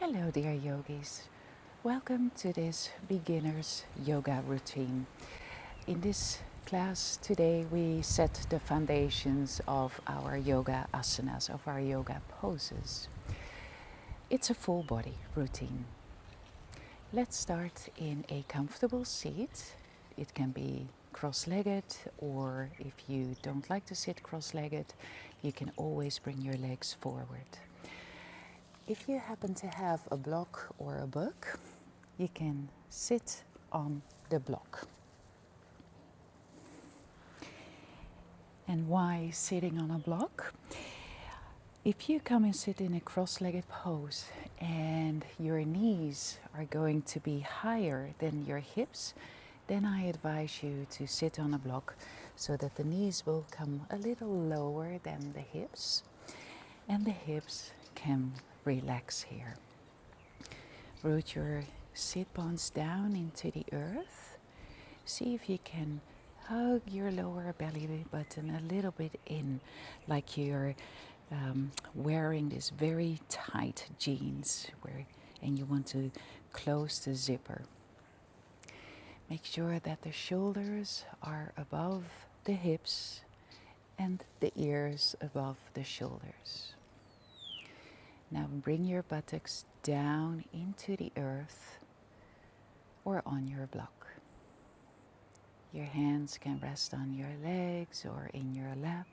Hello dear yogis, welcome to this beginner's yoga routine. In this class today we set the foundations of our yoga asanas, of our yoga poses. It's a full body routine. Let's start in a comfortable seat. It can be cross-legged, or if you don't like to sit cross-legged, you can always bring your legs forward. If you happen to have a block or a book, you can sit on the block. And why sitting on a block? If you come and sit in a cross-legged pose and your knees are going to be higher than your hips, then I advise you to sit on a block so that the knees will come a little lower than the hips and the hips can relax here. Root your sit bones down into the earth. See if you can hug your lower belly button a little bit in, like you're wearing this very tight jeans and you want to close the zipper. Make sure that the shoulders are above the hips and the ears above the shoulders. Now bring your buttocks down into the earth or on your block. Your hands can rest on your legs or in your lap.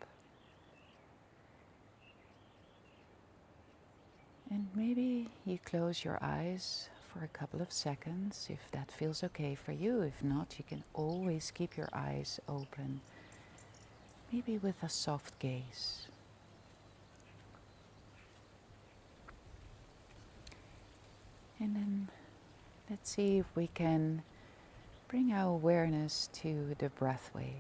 And maybe you close your eyes for a couple of seconds if that feels okay for you. If not, you can always keep your eyes open, maybe with a soft gaze. And then let's see if we can bring our awareness to the breath wave.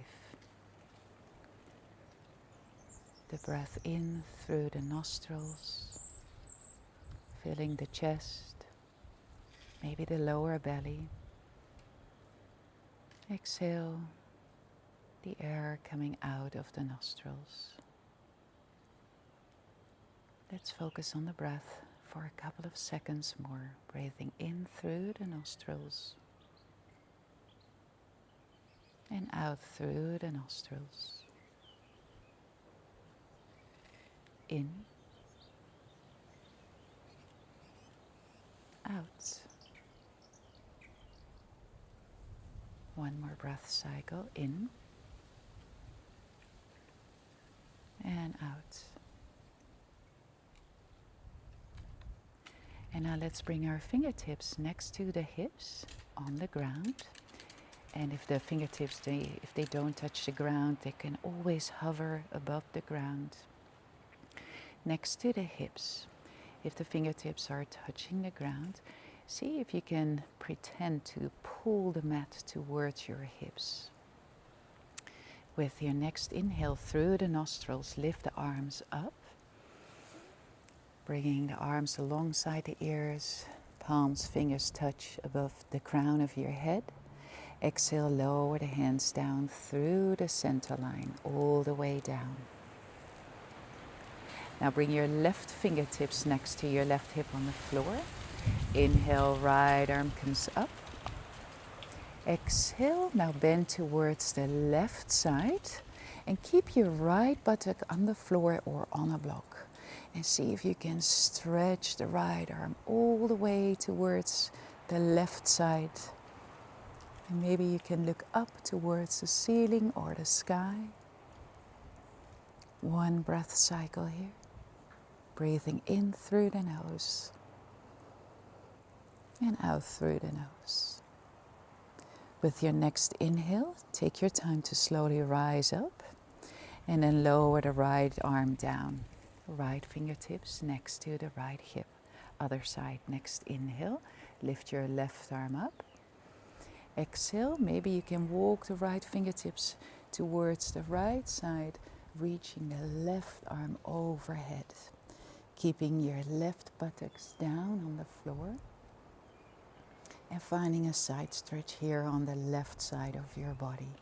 The breath in through the nostrils, filling the chest, maybe the lower belly. Exhale the air coming out of the nostrils. Let's focus on the breath for a couple of seconds more, breathing in through the nostrils and out through the nostrils. In, out. One more breath cycle, in and out. And now let's bring our fingertips next to the hips on the ground. And if the fingertips, if they don't touch the ground, they can always hover above the ground. Next to the hips, if the fingertips are touching the ground, see if you can pretend to pull the mat towards your hips. With your next inhale through the nostrils, lift the arms up. Bringing the arms alongside the ears, palms, fingers touch above the crown of your head. Exhale, lower the hands down through the center line, all the way down. Now bring your left fingertips next to your left hip on the floor. Inhale, right arm comes up. Exhale, now bend towards the left side and keep your right buttock on the floor or on a block. And see if you can stretch the right arm all the way towards the left side. And maybe you can look up towards the ceiling or the sky. One breath cycle here. Breathing in through the nose and out through the nose. With your next inhale, take your time to slowly rise up and then lower the right arm down. Right fingertips next to the right hip. Other side, next inhale, lift your left arm up. Exhale, maybe you can walk the right fingertips towards the right side, reaching the left arm overhead. Keeping your left buttocks down on the floor. And finding a side stretch here on the left side of your body.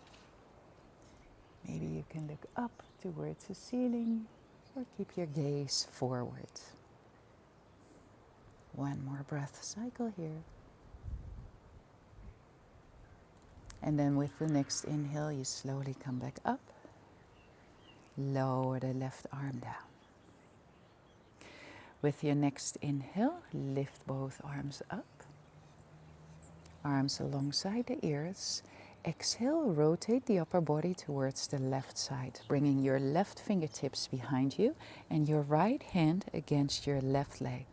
Maybe you can look up towards the ceiling or keep your gaze forward. One more breath cycle here. And then with the next inhale, you slowly come back up. Lower the left arm down. With your next inhale, lift both arms up. Arms alongside the ears. Exhale, rotate the upper body towards the left side, bringing your left fingertips behind you and your right hand against your left leg.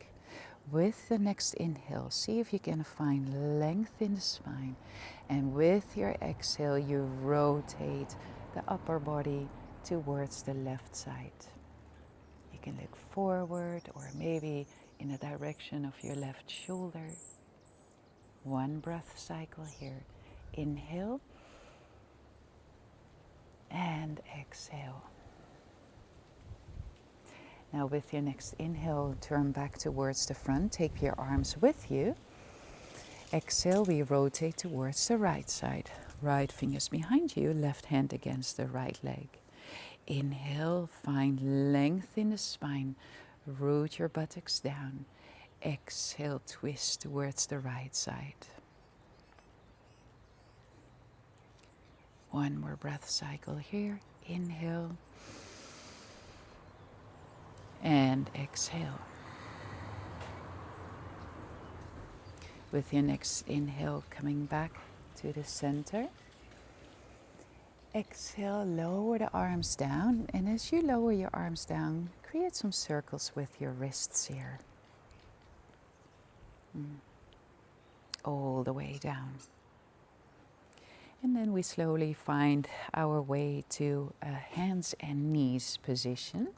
With the next inhale, see if you can find length in the spine. And with your exhale, you rotate the upper body towards the left side. You can look forward or maybe in the direction of your left shoulder. One breath cycle here. Inhale and exhale. Now with your next inhale, turn back towards the front. Take your arms with you. Exhale, we rotate towards the right side. Right fingers behind you, left hand against the right leg. Inhale, find length in the spine. Root your buttocks down. Exhale, twist towards the right side. One more breath cycle here. Inhale and exhale. With your next inhale, coming back to the center. Exhale, lower the arms down. And as you lower your arms down, create some circles with your wrists here. All the way down. And then we slowly find our way to a hands and knees position.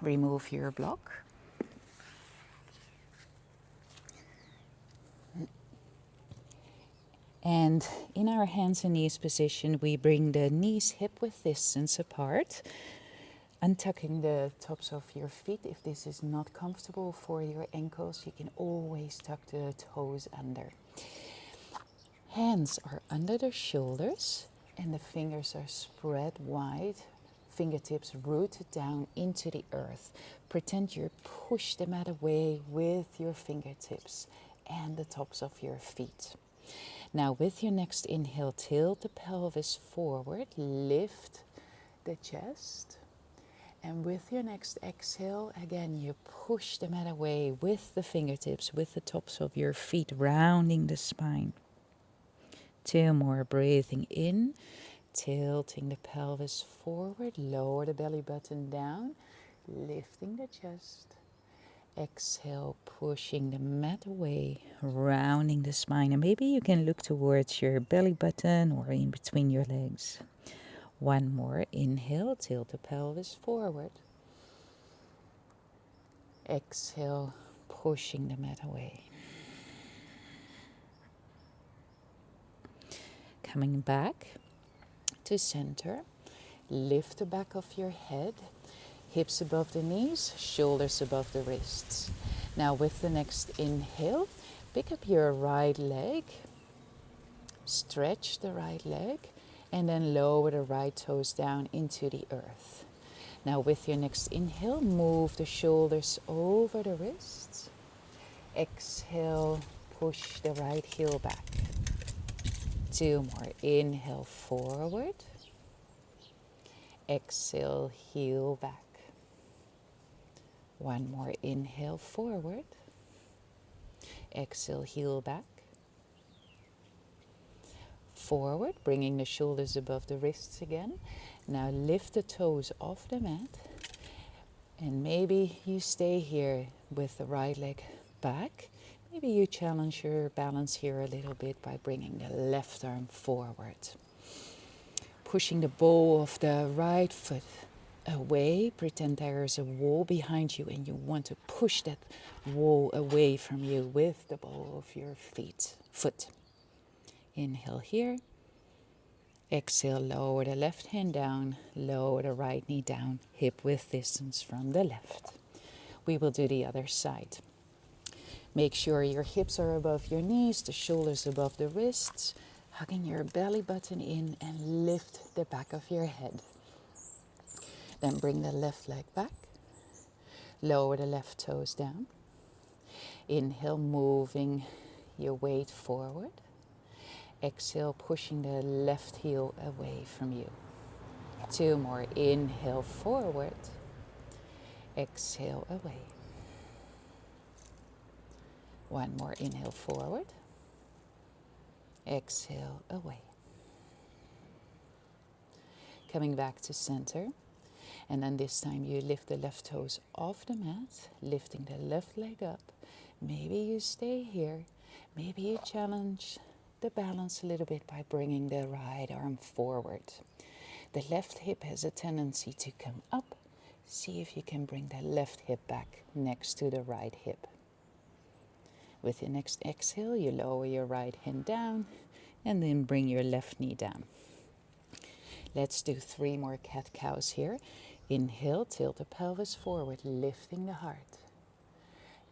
Remove your block. And in our hands and knees position, we bring the knees hip-width distance apart, untucking the tops of your feet. If this is not comfortable for your ankles, you can always tuck the toes under. Hands are under the shoulders and the fingers are spread wide. Fingertips rooted down into the earth. Pretend you push the mat away with your fingertips and the tops of your feet. Now with your next inhale, tilt the pelvis forward, lift the chest. And with your next exhale, again, you push the mat away with the fingertips, with the tops of your feet, rounding the spine. 2 more, breathing in, tilting the pelvis forward, lower the belly button down, lifting the chest. Exhale, pushing the mat away, rounding the spine. And maybe you can look towards your belly button or in between your legs. 1 more, inhale, tilt the pelvis forward. Exhale, pushing the mat away. Coming back to center, lift the back of your head, hips above the knees, shoulders above the wrists. Now with the next inhale, pick up your right leg, stretch the right leg, and then lower the right toes down into the earth. Now with your next inhale, move the shoulders over the wrists. Exhale, push the right heel back. 2 more, inhale forward. Exhale, heel back. 1 more, inhale forward. Exhale, heel back. Forward, bringing the shoulders above the wrists again. Now lift the toes off the mat. And maybe you stay here with the right leg back. Maybe you challenge your balance here a little bit by bringing the left arm forward. Pushing the ball of the right foot away. Pretend there is a wall behind you and you want to push that wall away from you with the ball of your foot. Inhale here. Exhale, lower the left hand down, lower the right knee down, hip width distance from the left. We will do the other side. Make sure your hips are above your knees, the shoulders above the wrists, hugging your belly button in and lift the back of your head. Then bring the left leg back, lower the left toes down. Inhale, moving your weight forward. Exhale, pushing the left heel away from you. 2 more. Inhale, forward. Exhale, away. 1 more. Inhale, forward. Exhale, away. Coming back to center. And then this time you lift the left toes off the mat, lifting the left leg up. Maybe you stay here. Maybe you challenge the balance a little bit by bringing the right arm forward. The left hip has a tendency to come up. See if you can bring the left hip back next to the right hip. With your next exhale, you lower your right hand down and then bring your left knee down. Let's do 3 more cat-cows here. Inhale, tilt the pelvis forward, lifting the heart.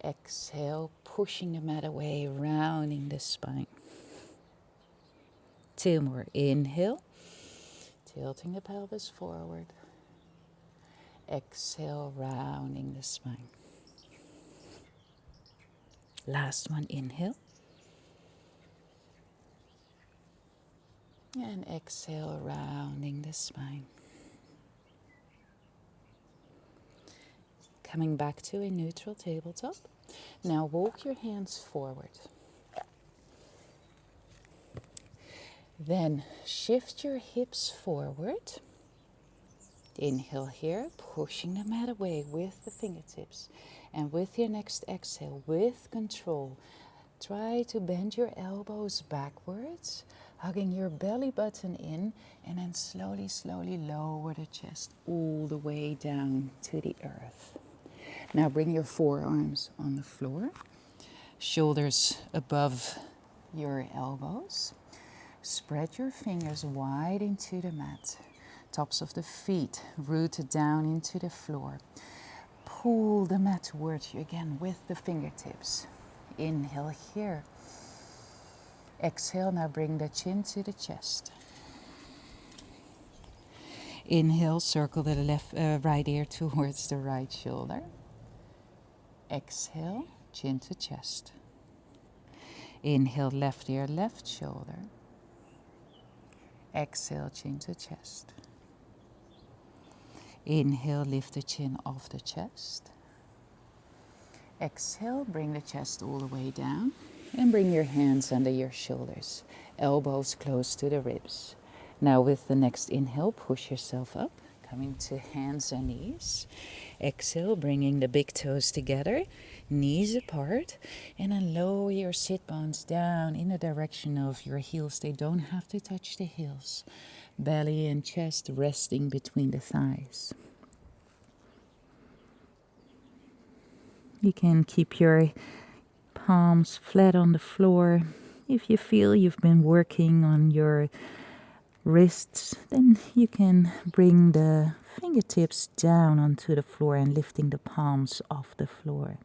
Exhale, pushing the mat away, rounding the spine. 2 more. Inhale, tilting the pelvis forward. Exhale, rounding the spine. Last one. Inhale. And exhale, rounding the spine. Coming back to a neutral tabletop. Now walk your hands forward. Then shift your hips forward. Inhale here, pushing the mat away with the fingertips. And with your next exhale, with control, try to bend your elbows backwards, hugging your belly button in, and then slowly, slowly lower the chest all the way down to the earth. Now bring your forearms on the floor, shoulders above your elbows. Spread your fingers wide into the mat. Tops of the feet rooted down into the floor. Pull the mat towards you again with the fingertips. Inhale here. Exhale, now bring the chin to the chest. Inhale, circle the right ear towards the right shoulder. Exhale, chin to chest. Inhale, left ear, left shoulder. Exhale, chin to chest. Inhale, lift the chin off the chest. Exhale, bring the chest all the way down. And bring your hands under your shoulders, elbows close to the ribs. Now with the next inhale, push yourself up, coming to hands and knees. Exhale, bringing the big toes together, knees apart, and then lower your sit bones down in the direction of your heels. They don't have to touch the heels. Belly and chest resting between the thighs. You can keep your palms flat on the floor. If you feel you've been working on your wrists, then you can bring the fingertips down onto the floor and lifting the palms off the floor.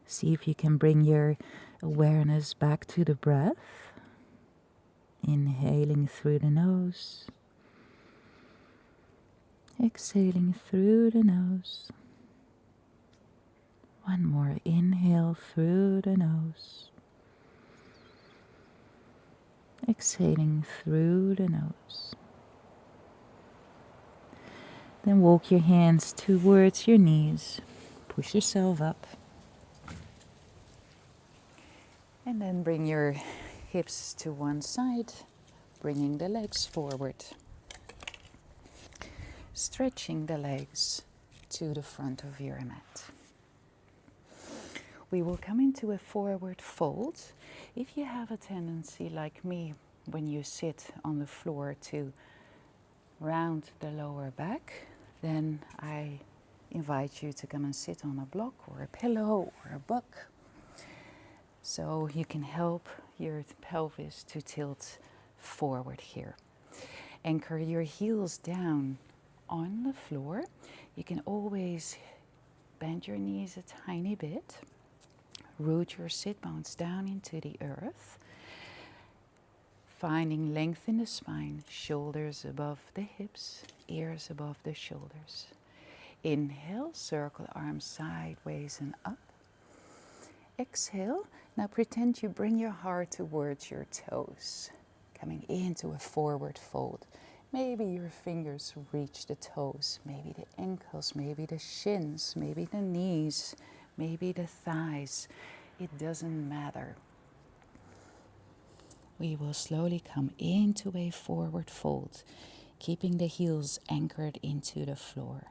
See if you can bring your awareness back to the breath. Inhaling through the nose. Exhaling through the nose. One more. Inhale through the nose. Exhaling through the nose. Then walk your hands towards your knees. Push yourself up. And then bring your hips to one side, bringing the legs forward. Stretching the legs to the front of your mat. We will come into a forward fold. If you have a tendency, like me, when you sit on the floor to round the lower back, then I invite you to come and sit on a block or a pillow or a book. So you can help your pelvis to tilt forward here. Anchor your heels down on the floor. You can always bend your knees a tiny bit. Root your sit bones down into the earth. Finding length in the spine, shoulders above the hips, ears above the shoulders. Inhale, circle the arms sideways and up. Exhale. Now pretend you bring your heart towards your toes, coming into a forward fold. Maybe your fingers reach the toes, maybe the ankles, maybe the shins, maybe the knees, maybe the thighs. It doesn't matter. We will slowly come into a forward fold, keeping the heels anchored into the floor.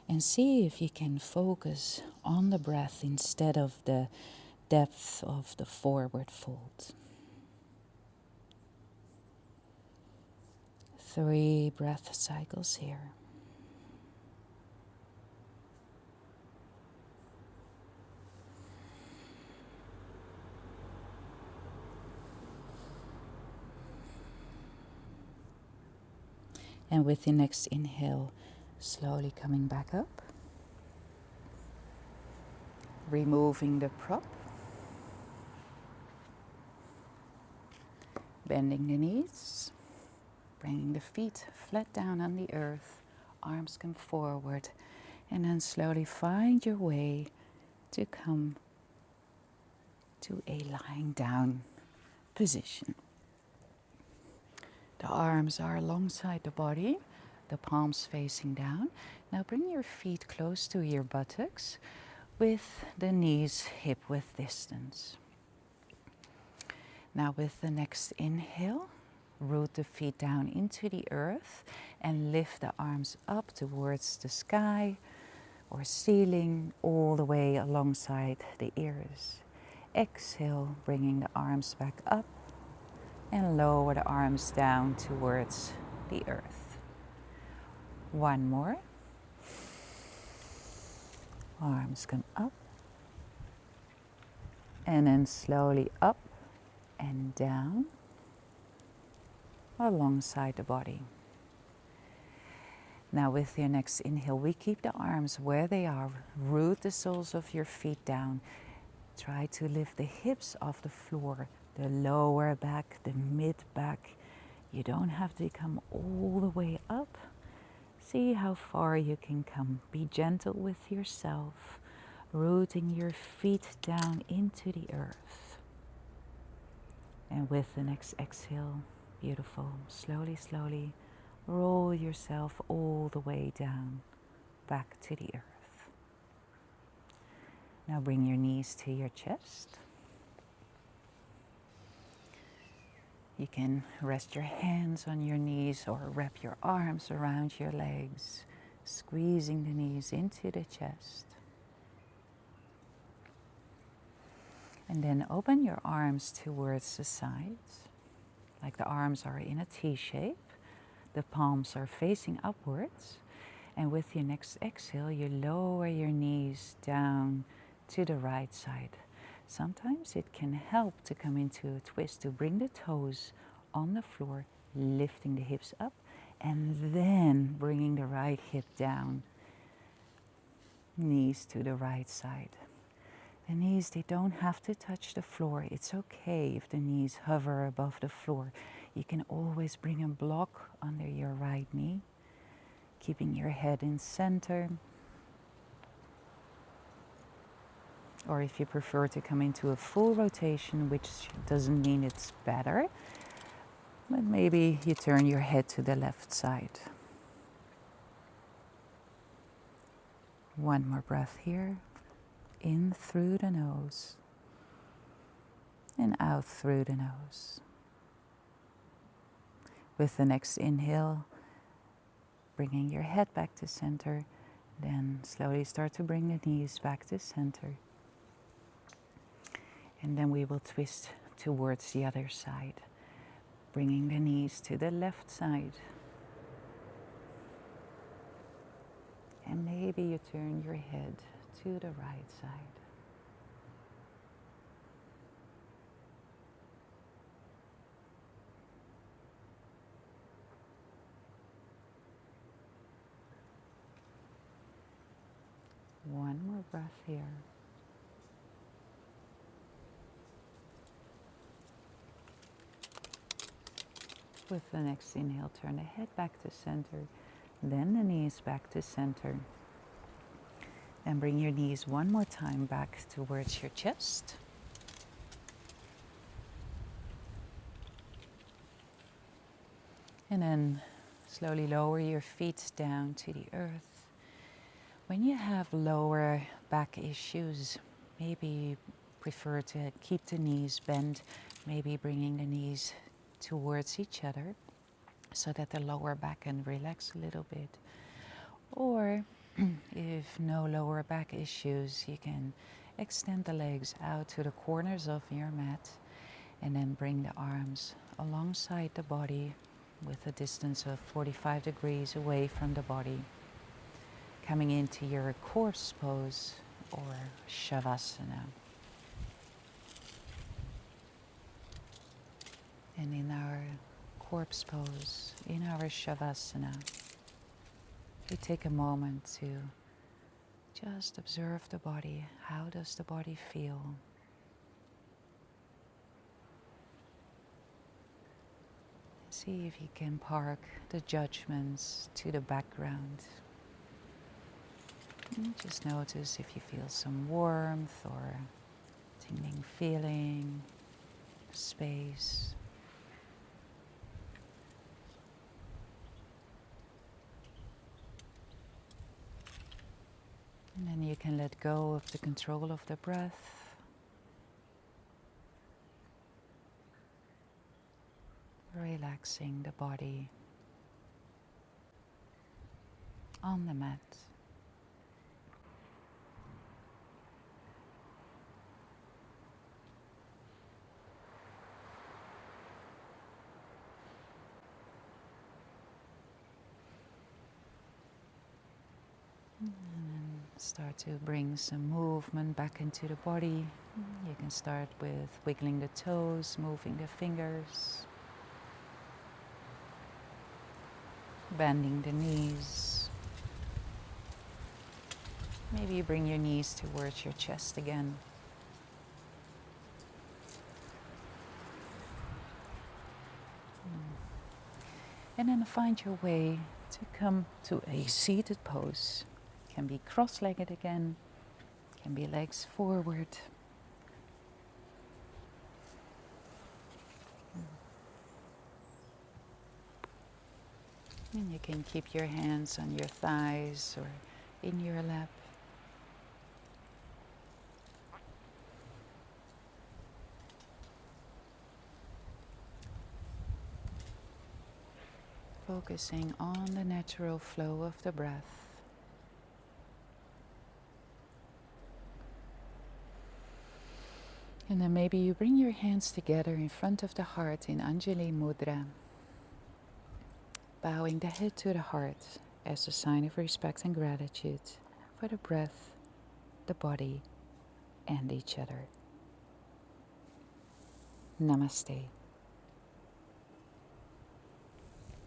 And see if you can focus on the breath instead of the depth of the forward fold. 3 breath cycles here. And with the next inhale, slowly coming back up. Removing the prop. Bending the knees. Bringing the feet flat down on the earth. Arms come forward. And then slowly find your way to come to a lying down position. The arms are alongside the body, the palms facing down. Now bring your feet close to your buttocks with the knees hip-width distance. Now with the next inhale, root the feet down into the earth and lift the arms up towards the sky or ceiling all the way alongside the ears. Exhale, bringing the arms back up and lower the arms down towards the earth. One more. Arms come up and then slowly up and down alongside the body. Now with your next inhale, we keep the arms where they are. Root the soles of your feet down. Try to lift the hips off the floor, the lower back, the mid back. You don't have to come all the way up. See how far you can come. Be gentle with yourself, rooting your feet down into the earth. And with the next exhale, beautiful, slowly, slowly, roll yourself all the way down, back to the earth. Now bring your knees to your chest. You can rest your hands on your knees or wrap your arms around your legs, squeezing the knees into the chest. And then open your arms towards the sides, like the arms are in a T shape. The palms are facing upwards. And with your next exhale, you lower your knees down to the right side. Sometimes it can help to come into a twist, to bring the toes on the floor, lifting the hips up, and then bringing the right hip down. Knees to the right side. The knees, they don't have to touch the floor. It's okay if the knees hover above the floor. You can always bring a block under your right knee, keeping your head in center. Or if you prefer to come into a full rotation, which doesn't mean it's better, but maybe you turn your head to the left side. One more breath here. In through the nose and out through the nose. With the next inhale, bringing your head back to center, then slowly start to bring the knees back to center. And then we will twist towards the other side, bringing the knees to the left side. And maybe you turn your head to the right side. One more breath here. With the next inhale, turn the head back to center. Then the knees back to center. And bring your knees one more time back towards your chest. And then slowly lower your feet down to the earth. When you have lower back issues, maybe you prefer to keep the knees bent, maybe bringing the knees towards each other so that the lower back can relax a little bit. Or if no lower back issues, you can extend the legs out to the corners of your mat and then bring the arms alongside the body with a distance of 45 degrees away from the body. Coming into your corpse pose or shavasana. And in our corpse pose, in our shavasana, we take a moment to just observe the body. How does the body feel? See if you can park the judgments to the background. And just notice if you feel some warmth or tingling feeling, space. And then you can let go of the control of the breath. Relaxing the body on the mat. And then start to bring some movement back into the body. You can start with wiggling the toes, moving the fingers, bending the knees. Maybe you bring your knees towards your chest again. And then find your way to come to a seated pose. Can be cross-legged again, can be legs forward. And you can keep your hands on your thighs or in your lap. Focusing on the natural flow of the breath. And then maybe you bring your hands together in front of the heart in Anjali Mudra. Bowing the head to the heart as a sign of respect and gratitude for the breath, the body, and each other. Namaste.